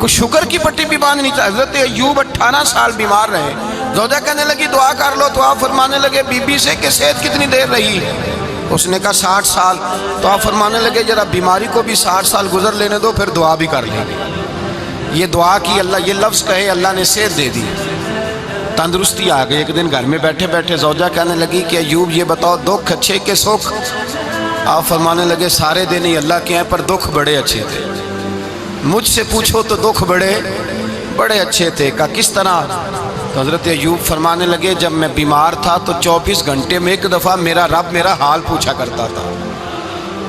کوئی شکر کی پٹی بھی باندھنی چاہیے۔ حضرت ایوب 18 سال بیمار رہے، زوجہ کہنے لگی دعا کر لو، تو آپ فرمانے لگے بی بی سے کہ صحت کتنی دیر رہی؟ اس نے کہا 60 سال۔ تو آپ فرمانے لگے ذرا بیماری کو بھی 60 سال گزر لینے دو، پھر دعا بھی کر لیں گے۔ یہ دعا کی، اللہ یہ لفظ کہے، اللہ نے صحت دے دی، تندرستی آ گئی۔ ایک دن گھر میں بیٹھے بیٹھے زوجہ کہنے لگی کہ ایوب یہ بتاؤ دکھ اچھے کہ سکھ؟ آپ فرمانے لگے سارے دن ہی اللہ کے ہیں، پر دکھ بڑے اچھے تھے۔ مجھ سے پوچھو تو دکھ بڑے اچھے تھے۔ کہا کس طرح؟ تو حضرت ایوب فرمانے لگے جب میں بیمار تھا تو 24 گھنٹے میں ایک دفعہ میرا رب میرا حال پوچھا کرتا تھا۔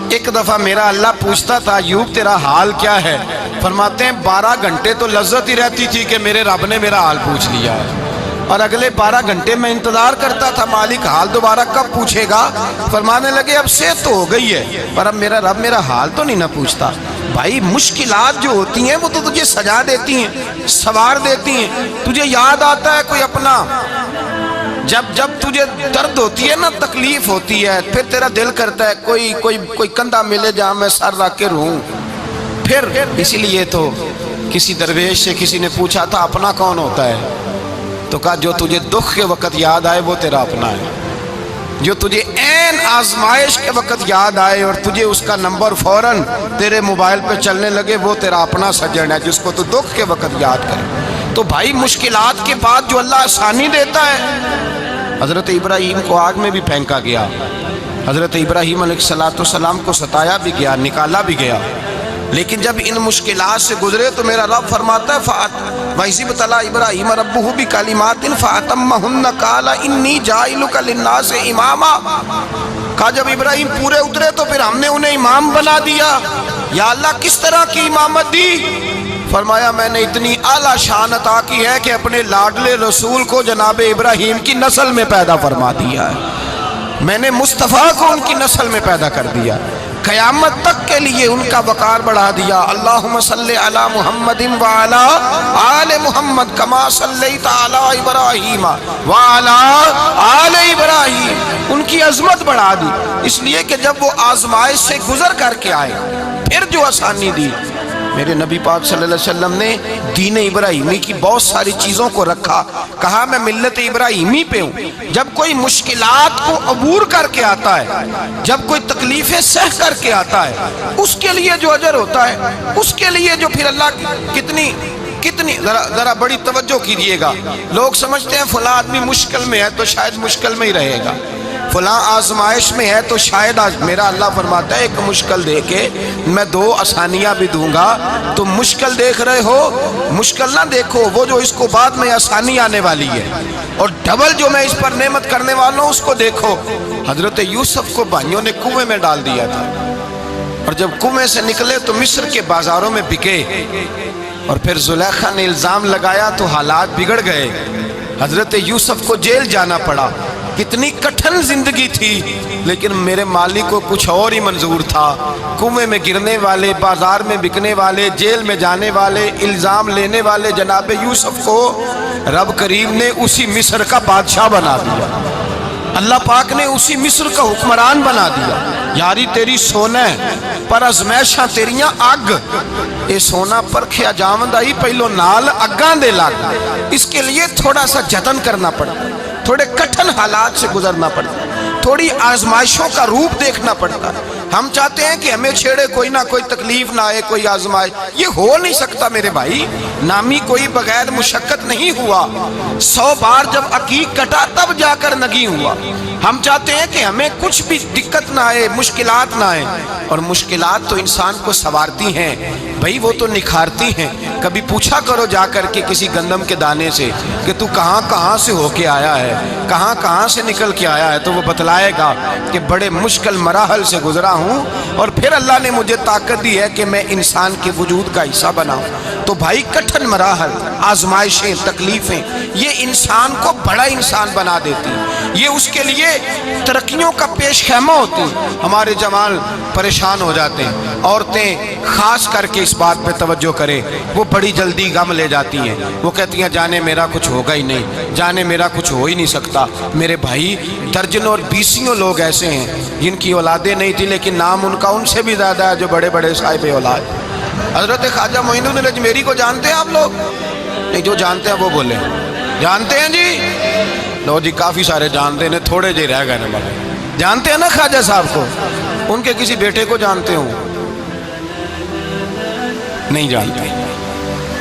ایک دفعہ میرا اللہ پوچھتا تھا ایوب تیرا حال کیا ہے؟ فرماتے ہیں 12 گھنٹے تو لذت ہی رہتی تھی کہ میرے رب نے میرا حال پوچھ لیا، اور اگلے 12 گھنٹے میں انتظار کرتا تھا مالک حال دوبارہ کب پوچھے گا۔ فرمانے لگے اب صحت تو ہو گئی ہے، پر اب میرا رب میرا حال تو نہیں نہ پوچھتا۔ بھائی مشکلات جو ہوتی ہیں وہ تو تجھے سجا دیتی ہیں، سوار دیتی ہیں۔ تجھے یاد آتا ہے کوئی اپنا، جب تجھے درد ہوتی ہے نا، تکلیف ہوتی ہے، پھر تیرا دل کرتا ہے کوئی کندھا ملے جہاں میں سر رکھ کے رہوں۔ پھر اسی لیے تو کسی درویش سے کسی نے پوچھا تھا اپنا کون ہوتا ہے؟ تو کہا جو تجھے دکھ کے وقت یاد آئے وہ تیرا اپنا ہے، جو تجھے عین آزمائش کے وقت یاد آئے اور تجھے اس کا نمبر فوراً تیرے موبائل پہ چلنے لگے وہ تیرا اپنا سجن ہے، جس کو تو دکھ کے وقت یاد کرے۔ تو بھائی مشکلات کے بعد جو اللہ آسانی دیتا ہے، حضرت ابراہیم کو آگ میں بھی پھینکا گیا، حضرت ابراہیم علیہ السلام کو ستایا بھی گیا، نکالا بھی گیا، لیکن جب ان مشکلات سے گزرے تو میرا رب فرماتا ہے وَإِذِ ابْتَلَىٰ إِبْرَاهِيمَ رَبُّهُ بِكَلِمَاتٍ فَأَتَمَّهُنَّ قَالَ إِنِّي جَاعِلُكَ لِلنَّاسِ إِمَامًا۔ کہا جب ابراہیم پورے اترے تو پھر ہم نے انہیں امام بنا دیا۔ یا اللہ کس طرح کی امامت دی؟ فرمایا میں نے اتنی اعلیٰ شان عطا کی ہے کہ اپنے لاڈلے رسول کو جناب ابراہیم کی نسل میں پیدا فرما دیا ہے، میں نے مصطفیٰ کو ان کی نسل میں پیدا کر دیا، قیامت تک کے لیے ان کا وقار بڑھا دیا۔ اللہم صلی علی محمد وعلی آل محمد کما صلیت علی ابراہیم وعلی آل ابراہیم، ان کی عظمت بڑھا دی۔ اس لیے کہ جب وہ آزمائش سے گزر کر کے آئے پھر جو آسانی دی، میرے نبی پاک صلی اللہ علیہ وسلم نے دین ابراہیمی کی بہت ساری چیزوں کو رکھا، کہا میں ملت ابراہیمی پہ ہوں۔ جب کوئی مشکلات کو عبور کر کے آتا ہے، جب کوئی تکلیفیں سہ کر کے آتا ہے، اس کے لیے جو اجر ہوتا ہے، اس کے لیے جو پھر اللہ کتنی ذرا بڑی توجہ کیجئے گا۔ لوگ سمجھتے ہیں فلاں آدمی مشکل میں ہے تو شاید مشکل میں ہی رہے گا، فلاں آزمائش میں ہے تو شاید میرا اللہ فرماتا ہے ایک مشکل دے کے میں 2 آسانیاں بھی دوں گا۔ تم مشکل دیکھ رہے ہو، مشکل نہ دیکھو، وہ جو اس کو بعد میں آسانی آنے والی ہے، اور ڈبل جو میں اس پر نعمت کرنے والا ہوں اس کو دیکھو۔ حضرت یوسف کو بھائیوں نے کنویں میں ڈال دیا تھا، اور جب کنویں سے نکلے تو مصر کے بازاروں میں بکے، اور پھر زلیخا نے الزام لگایا تو حالات بگڑ گئے، حضرت یوسف کو جیل جانا پڑا۔ کتنی کٹھن زندگی تھی، لیکن میرے مالک کو کچھ اور ہی منظور تھا۔ کنویں میں گرنے والے، بازار میں بکنے والے، جیل میں جانے والے، الزام لینے والے جناب یوسف کو رب کریم نے اسی مصر کا بادشاہ بنا دیا، اللہ پاک نے اسی مصر کا حکمران بنا دیا۔ یاری تیری سونا ہے پر ازمیشاں تیریاں اگ، اے سونا پرکھیا جاوند آئی پہلو نال اگاں دے لگ، اس کے لیے تھوڑا سا جتن کرنا پڑتا، تھوڑے کٹھن حالات سے گزرنا پڑتا، تھوڑی آزمائشوں کا روپ دیکھنا پڑتا۔ ہم چاہتے ہیں کہ ہمیں چھیڑے کوئی نہ کوئی تکلیف نہ آئے، کوئی آزمائش، یہ ہو نہیں سکتا میرے بھائی۔ نامی کوئی بغیر مشقت نہیں ہوا، 100 بار جب عقیق کٹا تب جا کر نگی ہوا۔ ہم چاہتے ہیں کہ ہمیں کچھ بھی دقت نہ آئے، مشکلات نہ آئے، اور مشکلات تو انسان کو سنوارتی ہیں بھائی، وہ تو نکھارتی ہیں۔ کبھی پوچھا کرو جا کر کے کسی گندم کے دانے سے کہ تو کہاں کہاں سے ہو کے آیا ہے، کہاں کہاں سے نکل کے آیا ہے، تو وہ بتلائے گا کہ بڑے مشکل مراحل سے گزرا ہوں، اور پھر اللہ نے مجھے طاقت دی ہے کہ میں انسان کے وجود کا حصہ بناؤں۔ تو بھائی کٹھن مراحل، آزمائشیں، تکلیفیں، یہ انسان کو بڑا انسان بنا دیتی ہیں، یہ اس کے لیے ترقیوں کا پیش خیمہ ہوتی ہیں۔ ہمارے جوان پریشان ہو جاتے ہیں، عورتیں خاص کر کے اس بات پہ توجہ کریں، وہ بڑی جلدی غم لے جاتی ہیں، وہ کہتی ہیں جانے میرا کچھ ہوگا ہی نہیں، جانے میرا کچھ ہو ہی نہیں سکتا۔ میرے بھائی درجنوں اور بیسیوں لوگ ایسے ہیں جن کی اولادیں نہیں تھی، لیکن نام ان کا ان سے بھی زیادہ ہے جو بڑے بڑے صاحب اولاد۔ حضرت خواجہ معین الدین اجمیری کو جانتے ہیں آپ لوگ؟ نہیں، جو جانتے ہیں وہ بولے جانتے ہیں جی؟ لو جی، کافی سارے جانتے ہیں، تھوڑے جی رہ گئے نا۔ جانتے ہیں نا خواجہ صاحب کو؟ ان کے کسی بیٹے کو جانتے ہوں؟ نہیں جانتے،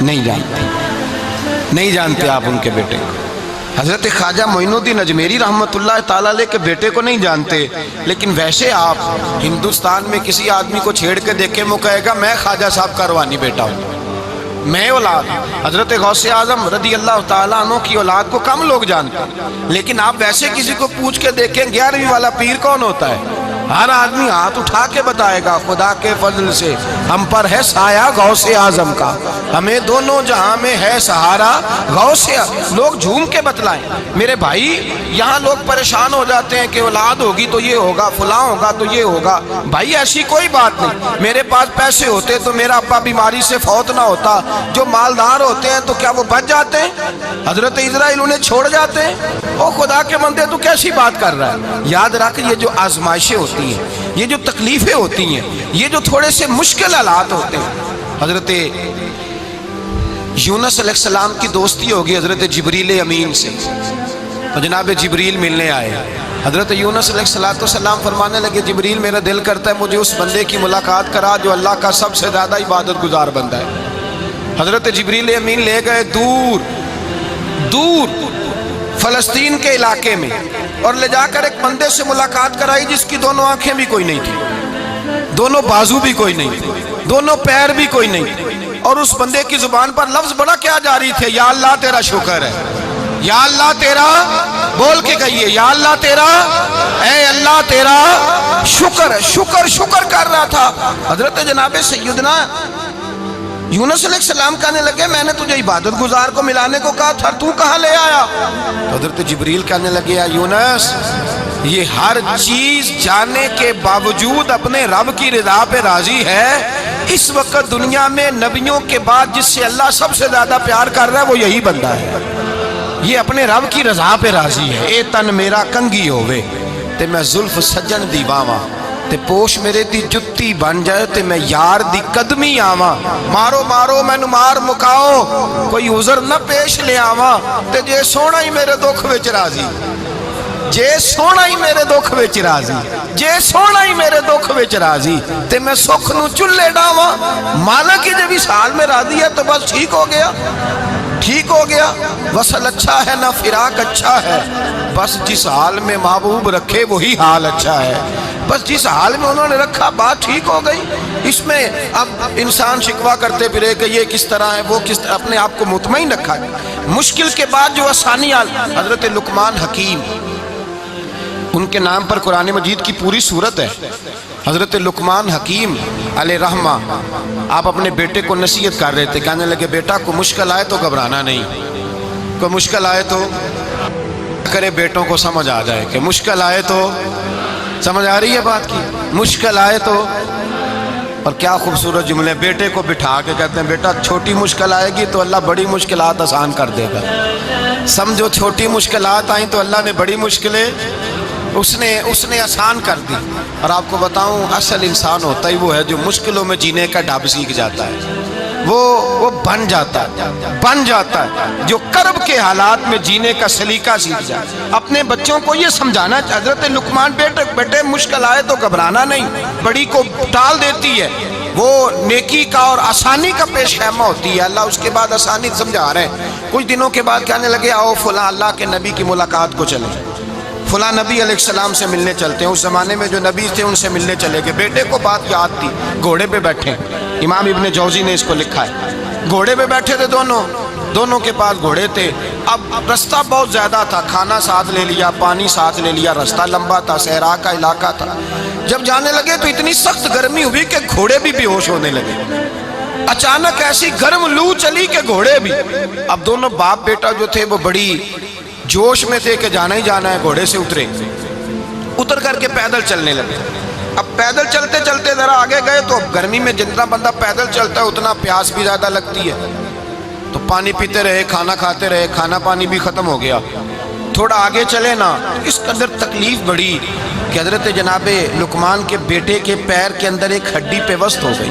نہیں جانتے، نہیں جانتے آپ ان کے بیٹے کو۔ حضرت خواجہ معین الدین اجمیری رحمۃ اللہ تعالیٰ علیہ کے بیٹے کو نہیں جانتے، لیکن ویسے آپ ہندوستان میں کسی آدمی کو چھیڑ کے دیکھیں، وہ کہے گا میں خواجہ صاحب کا روحانی بیٹا ہوں، میں اولاد۔ حضرت غوث اعظم رضی اللہ تعالیٰ عنہ کی اولاد کو کم لوگ جانتے ہیں، لیکن آپ ویسے کسی کو پوچھ کے دیکھیں 11ویں والا پیر کون ہوتا ہے، ہر آدمی ہاتھ اٹھا کے بتائے گا خدا کے فضل سے ہم پر ہے سایہ غوث اعظم کا، ہمیں دونوں جہاں میں ہے سہارا غوث۔ لوگ جھوم کے بتلائیں۔ میرے بھائی، یہاں لوگ پریشان ہو جاتے ہیں کہ اولاد ہوگی تو یہ ہوگا، فلاں ہوگا تو یہ ہوگا۔ بھائی ایسی کوئی بات نہیں۔ میرے پاس پیسے ہوتے تو میرا ابا بیماری سے فوت نہ ہوتا۔ جو مالدار ہوتے ہیں تو کیا وہ بچ جاتے ہیں؟ حضرت اسرائیل انہیں چھوڑ جاتے ہیں؟ او خدا کے بندے، تو کیسی بات کر رہا ہے؟ یاد رکھ، یہ جو آزمائشیں ہوتی ہیں، یہ جو تکلیفیں ہوتی ہیں، یہ جو تھوڑے سے مشکل حالات ہوتے ہیں۔ حضرت یونس علیہ السلام کی دوستی ہوگی حضرت جبریل امین سے، تو جناب جبریل ملنے آئے۔ حضرت یونس علیہ السلام فرمانے لگے جبریل میرا دل کرتا ہے مجھے اس بندے کی ملاقات کرا جو اللہ کا سب سے زیادہ عبادت گزار بندہ ہے۔ حضرت جبریل امین لے گئے دور دور فلسطین کے علاقے میں، اور لے جا کر ایک بندے سے ملاقات کرائی جس کی دونوں آنکھیں بھی کوئی نہیں تھی، دونوں بازو بھی کوئی نہیں تھی، دونوں پیر بھی کوئی نہیں تھی، اور اس بندے کی زبان پر لفظ بڑا کیا جاری تھے، یا اللہ تیرا شکر ہے، یا اللہ تیرا، بول کے کہیے یا اللہ تیرا، اے اللہ تیرا شکر ہے۔ شکر شکر کر رہا تھا۔ حضرت جناب سیدنا یونس علیہ السلام کہنے لگے میں نے تجھے عبادت گزار کو ملانے کو کہا تھا، تو کہاں لے آیا؟ حضرت جبریل کہنے لگے یا یونس، یہ ہر چیز جانے کے باوجود اپنے رب کی رضا پہ راضی ہے۔ اس وقت دنیا میں نبیوں کے بعد جس سے اللہ سب سے زیادہ پیار کر رہا ہے وہ یہی بندہ ہے، یہ اپنے رب کی رضا پہ راضی ہے۔ اے تن میرا کنگھی ہووے تے میں زلف سجن دی باواں، تے پوش میرے دی جتی بن جائے تے میں یار دی قدمی آواں، مارو مارو مینو مار مکاؤ کوئی عذر نہ پیش لے آواں، تے جے سونا ہی میرے دکھ وچ راضی، جے سونا ہی میرے دکھ وچ راضی، جے سونا ہی میرے دکھ وچ راضی، تے میں سکھ نو چلے ڈاواں، مالک جے بھی سال میں راضی ہے تو بس ٹھیک ہو گیا، ٹھیک ہو گیا۔ وصل اچھا ہے نہ فراق اچھا ہے، بس جس حال میں محبوب رکھے وہی حال اچھا ہے، بس جس حال میں انہوں نے رکھا بات ٹھیک ہو گئی۔ اس میں اب انسان شکوہ کرتے پھرے کہ یہ کس طرح ہے وہ کس طرح، اپنے آپ کو مطمئن رکھا گیا۔ مشکل کے بعد جو آسانی حضرت لقمان حکیم، ان کے نام پر قرآن مجید کی پوری سورت ہے۔ حضرت لقمان حکیم علیہ رحمہ آپ اپنے بیٹے کو نصیحت کر رہے تھے، کہنے لگے بیٹا کو مشکل آئے تو گھبرانا نہیں، کوئی مشکل آئے تو کرے بیٹوں کو سمجھ آ جائے کہ مشکل آئے تو، سمجھ آ رہی ہے بات کی، مشکل آئے تو۔ اور کیا خوبصورت جملے، بیٹے کو بٹھا کے کہتے ہیں بیٹا چھوٹی مشکل آئے گی تو اللہ بڑی مشکلات آسان کر دے گا، سمجھو چھوٹی مشکلات آئیں تو اللہ نے بڑی مشکلیں اس نے آسان کر دی۔ اور آپ کو بتاؤں اصل انسان ہوتا ہی وہ ہے جو مشکلوں میں جینے کا ڈھب سیکھ جاتا ہے، وہ بن جاتا ہے جو کرب کے حالات میں جینے کا سلیقہ سیکھ جائے۔ اپنے بچوں کو یہ سمجھانا، حضرت لقمان بیٹے مشکل آئے تو گھبرانا نہیں، بڑی کو ٹال دیتی ہے، وہ نیکی کا اور آسانی کا پیش خیمہ ہوتی ہے، اللہ اس کے بعد آسانی سمجھا رہے ہیں۔ کچھ دنوں کے بعد کہنے لگے آؤ فلاں اللہ کے نبی کی ملاقات کو چلیں، فلاں نبی علیہ السلام سے ملنے چلتے ہیں۔ اس زمانے میں جو نبی تھے ان سے ملنے چلے گئے، بیٹے کو بات یاد تھی، گھوڑے پہ بیٹھے، امام ابن جوزی نے اس کو لکھا ہے، گھوڑے پہ بیٹھے تھے دونوں کے پاس گھوڑے تھے۔ اب رستہ بہت زیادہ تھا، کھانا ساتھ لے لیا، پانی ساتھ لے لیا، رستہ لمبا تھا، صحرا کا علاقہ تھا۔ جب جانے لگے تو اتنی سخت گرمی ہوئی کہ گھوڑے بھی بے ہوش ہونے لگے، اچانک ایسی گرم لو چلی کہ گھوڑے بھی۔ اب دونوں باپ بیٹا جو تھے وہ بڑی جوش میں تھے کہ جانا ہی جانا ہے، گھوڑے سے اتر کر کے پیدل چلنے لگے۔ اب پیدل چلتے چلتے ذرا آگے گئے تو اب گرمی میں جتنا بندہ پیدل چلتا ہے اتنا پیاس بھی زیادہ لگتی ہے، تو پانی پیتے رہے، کھانا کھاتے رہے، کھانا پانی بھی ختم ہو گیا۔ تھوڑا آگے چلے نا، اس قدر تکلیف بڑھی کہ حضرت جناب لقمان کے بیٹے کے پیر کے اندر ایک ہڈی پیوست ہو گئی،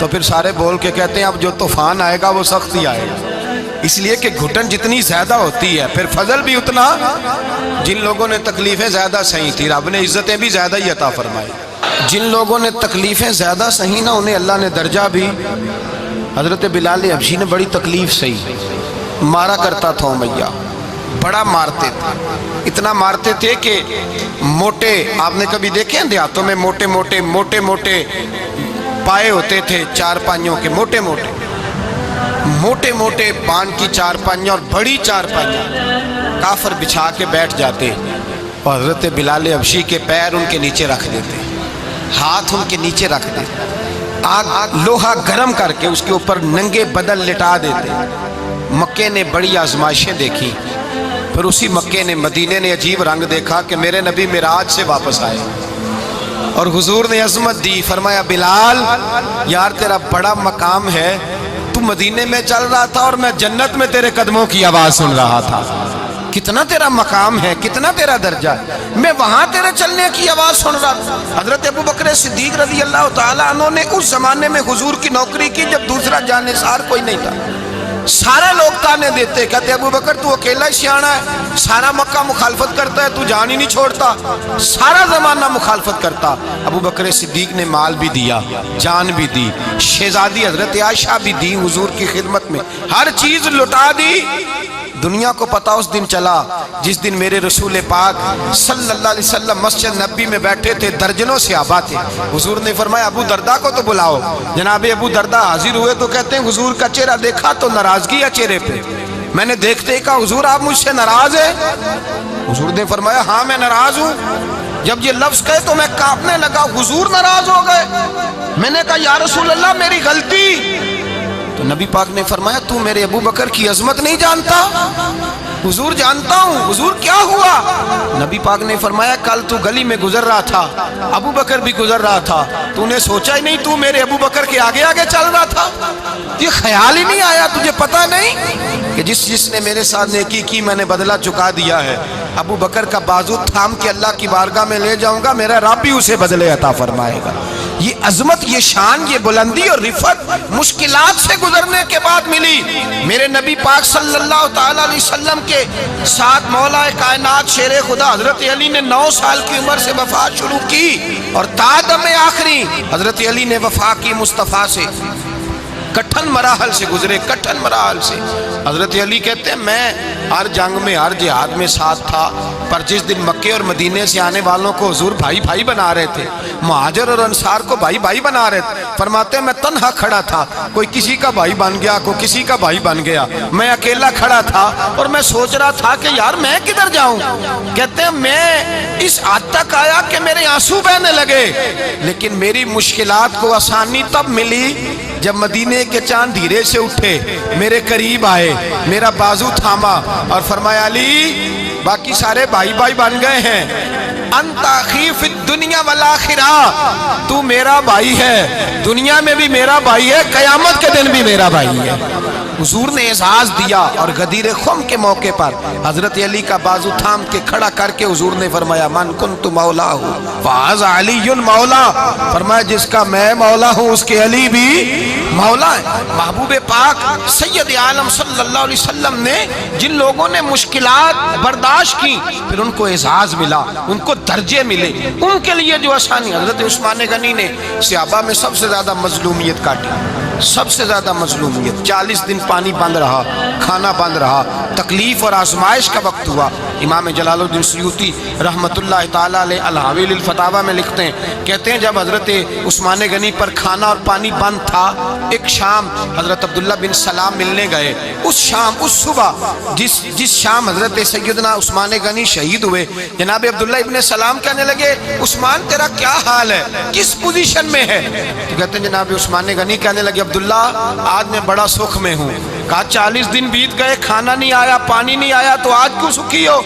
تو پھر سارے بول کے کہتے ہیں اب جو طوفان آئے گا وہ سخت ہی آئے گا، اس لیے کہ گھٹن جتنی زیادہ ہوتی ہے پھر فضل بھی اتنا۔ جن لوگوں نے تکلیفیں زیادہ سہی تھی رب نے عزتیں بھی زیادہ ہی عطا فرمائی، جن لوگوں نے تکلیفیں زیادہ سہی نا انہیں اللہ نے درجہ بھی۔ حضرت بلال حبشی نے بڑی تکلیف سہی، مارا کرتا تھا امیہ، بڑا مارتے تھے، اتنا مارتے تھے کہ موٹے، آپ نے کبھی دیکھے ہیں دیہاتوں میں موٹے موٹے پائے ہوتے تھے چار پائیوں کے، موٹے موٹے بان کی چار پائیاں اور بڑی چار پائیاں کافر بچھا کے بیٹھ جاتے اور حضرت بلال حبشی کے پیر ان کے نیچے رکھ دیتے، ہاتھ ان کے نیچے رکھ دیتے، آگ لوہا گرم کر کے اس کے اوپر ننگے بدن لٹا دیتے۔ مکے نے بڑی آزمائشیں دیکھی، پھر اسی مکے نے مدینے نے عجیب رنگ دیکھا کہ میرے نبی معراج سے واپس آئے اور حضور نے عظمت دی، فرمایا بلال یار تیرا بڑا مقام ہے، تو مدینے میں چل رہا تھا اور میں جنت میں تیرے قدموں کی آواز سن رہا تھا، کتنا تیرا مقام ہے، کتنا تیرا درجہ ہے، میں وہاں تیرے چلنے کی آواز سن رہا تھا۔ حضرت ابو بکر صدیق رضی اللہ تعالیٰ عنہ نے اس زمانے میں حضور کی نوکری کی جب دوسرا جانثار کوئی نہیں تھا، سارے لوگ تانے دیتے، کہتے ابو بکر تو اکیلا ہی سیانا ہے، سارا مکہ مخالفت کرتا ہے، تو جان ہی نہیں چھوڑتا، سارا زمانہ مخالفت کرتا۔ ابو بکر صدیق نے مال بھی دیا، جان بھی دی، شہزادی حضرت عائشہ بھی دی حضور کی خدمت میں، ہر چیز لٹا دی۔ دنیا کو پتا اس دن چلا جس دن میرے رسول پاک صلی اللہ علیہ وسلم مسجد نبی میں بیٹھے تھے، درجنوں صحابہ تھے، حضور نے فرمایا ابو دردہ کو تو بلاؤ۔ جناب ابو دردہ حاضر ہوئے تو کہتے ہیں حضور کا چہرہ دیکھا تو ناراضگی ہے چہرے پہ، میں نے دیکھتے ہی کہا حضور آپ مجھ سے ناراض ہیں؟ حضور نے فرمایا ہاں میں ناراض ہوں۔ جب یہ لفظ کہے تو میں کانپنے لگا، حضور ناراض ہو گئے؟ میں نے کہا یا رسول اللہ میری غلطی۔ تو نبی پاک نے فرمایا تو میرے ابو بکر کی عظمت نہیں جانتا؟ حضور جانتا ہوں۔ حضور کیا ہوا؟ نبی پاک نے فرمایا کل تو گلی میں گزر رہا تھا، ابو بکر بھی گزر رہا تھا، تو نے سوچا ہی نہیں تو میرے ابو بکر کے آگے آگے چل رہا تھا؟ یہ خیال ہی نہیں آیا تجھے پتا نہیں کہ جس نے میرے ساتھ نیکی کی میں نے بدلہ چکا دیا ہے، ابو بکر کا بازو تھام کے اللہ کی بارگاہ میں لے جاؤں گا، میرا رب بھی اسے بدلے عطا فرمائے گا۔ یہ عظمت، یہ شان، یہ بلندی اور رفعت مشکلات سے گزرنے کے بعد ملی۔ میرے نبی پاک صلی اللہ تعالیٰ علیہ وسلم کے ساتھ مولا کائنات شیر خدا حضرت علی نے 9 سال کی عمر سے وفات شروع کی اور تا دم آخری حضرت علی نے وفا کی مصطفیٰ سے۔ کٹھن مراحل سے گزرے، کٹھن مراحل سے۔ حضرت علی کہتے ہیں میں ہر جنگ میں ہر جہاد میں ساتھ تھا، پر جس دن مکے اور مدینے سے آنے والوں کو حضور بھائی بھائی بنا رہے تھے، مہاجر اور انصار کو بھائی بھائی بنا رہے تھے، فرماتے ہیں میں تنہا کھڑا تھا، کوئی کسی کا بھائی بن گیا، کوئی کسی کا بھائی بن گیا، میں اکیلا کھڑا تھا اور میں سوچ رہا تھا کہ یار میں کدھر جاؤں۔ کہتے ہیں میں اس حد تک آیا کہ میرے آنسو بہنے لگے، لیکن میری مشکلات کو آسانی تب ملی جب مدینے کے چاند دھیرے سے اٹھے، میرے قریب آئے، میرا بازو تھاما اور فرمایا علی باقی سارے بھائی بھائی بن گئے ہیں، انت اخی فی الدنیا والآخرہ، تو میرا بھائی ہے، دنیا میں بھی میرا بھائی ہے، قیامت کے دن بھی میرا بھائی ہے۔ حضور نے اعزاز دیا اور غدیر خم کے موقع پر حضرت علی کا بازو تھام کے کھڑا کر کے حضور نے فرمایا من کنت مولا ہوں فہذا علی مولا، فرمایا جس کا میں مولا ہوں اس کے علی بھی مولا ہے۔ محبوب پاک سید عالم صلی اللہ علیہ وسلم نے جن لوگوں نے مشکلات برداشت کی پھر ان کو اعزاز ملا، ان کو درجے ملے، ان کے لیے جو آسانی۔ حضرت عثمان غنی نے صحابہ میں سب سے زیادہ مظلومیت کاٹی، سب سے زیادہ مظلومیت، 40 دن پانی بند رہا، کھانا بند رہا، تکلیف اور آزمائش کا وقت ہوا۔ امام جلال الدین سیوطی رحمت اللہ تعالیٰ علیہ الحاویل الفتاویٰ میں لکھتے ہیں، کہتے ہیں جب حضرت عثمان غنی پر کھانا اور پانی بند تھا، ایک شام حضرت عبداللہ بن سلام ملنے گئے، اس شام اس صبح جس شام حضرت سیدنا عثمان غنی شہید ہوئے، جناب عبداللہ ابن سلام کہنے لگے عثمان تیرا کیا حال ہے، کس پوزیشن میں ہے؟ تو کہتے ہیں جناب عثمان غنی کہنے لگے عبداللہ آج میں بڑا سکھ میں ہوں۔ کہا 40 دن بیت گئے، کھانا نہیں آیا، پانی نہیں آیا، تو آج کیوں سکھی ہو؟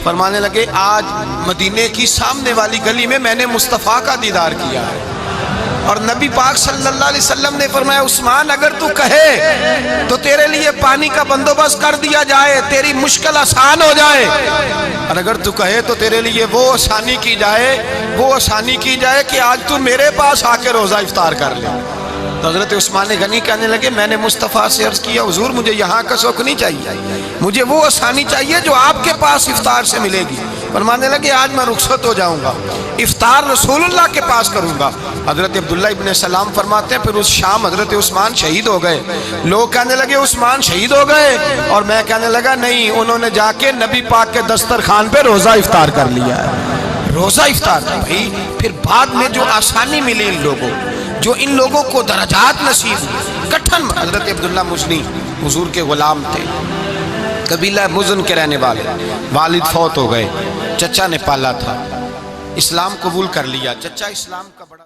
فرمانے لگے آج مدینے کی سامنے والی گلی میں نے مصطفیٰ کا دیدار کیا ہے، اور نبی پاک صلی اللہ علیہ وسلم نے فرمایا عثمان اگر تو کہے تو تیرے لیے پانی کا بندوبست کر دیا جائے، تیری مشکل آسان ہو جائے، اور اگر تو کہے تو تیرے لیے وہ آسانی کی جائے کہ آج تو میرے پاس آ کے روزہ افطار کر لے۔ تو حضرت عثمان غنی کہنے لگے میں نے مصطفیٰ سے عرض کیا حضور مجھے یہاں کا سوکھ نہیں چاہیے، مجھے وہ آسانی چاہیے جو آپ کے پاس افطار سے ملے گی۔ فرمانے لگے آج میں رخصت ہو جاؤں گا، افطار رسول اللہ کے پاس کروں گا۔ حضرت عبداللہ ابن سلام فرماتے ہیں پھر اس شام حضرت عثمان شہید ہو گئے۔ لوگ کہنے لگے عثمان شہید ہو گئے، اور میں کہنے لگا نہیں، انہوں نے جا کے نبی پاک کے دسترخوان پہ روزہ افطار کر لیا ہے، روزہ افطار تھا بھائی۔ پھر بعد میں جو آسانی ملی ان لوگوں، جو ان لوگوں کو درجات نصیب ہوئے، کٹھن۔ حضرت عبداللہ مزنی حضور کے غلام تھے، قبیلہ مزن کے رہنے والے، والد فوت ہو گئے، چچا نے پالا تھا، اسلام قبول کر لیا، چچا اسلام کا بڑا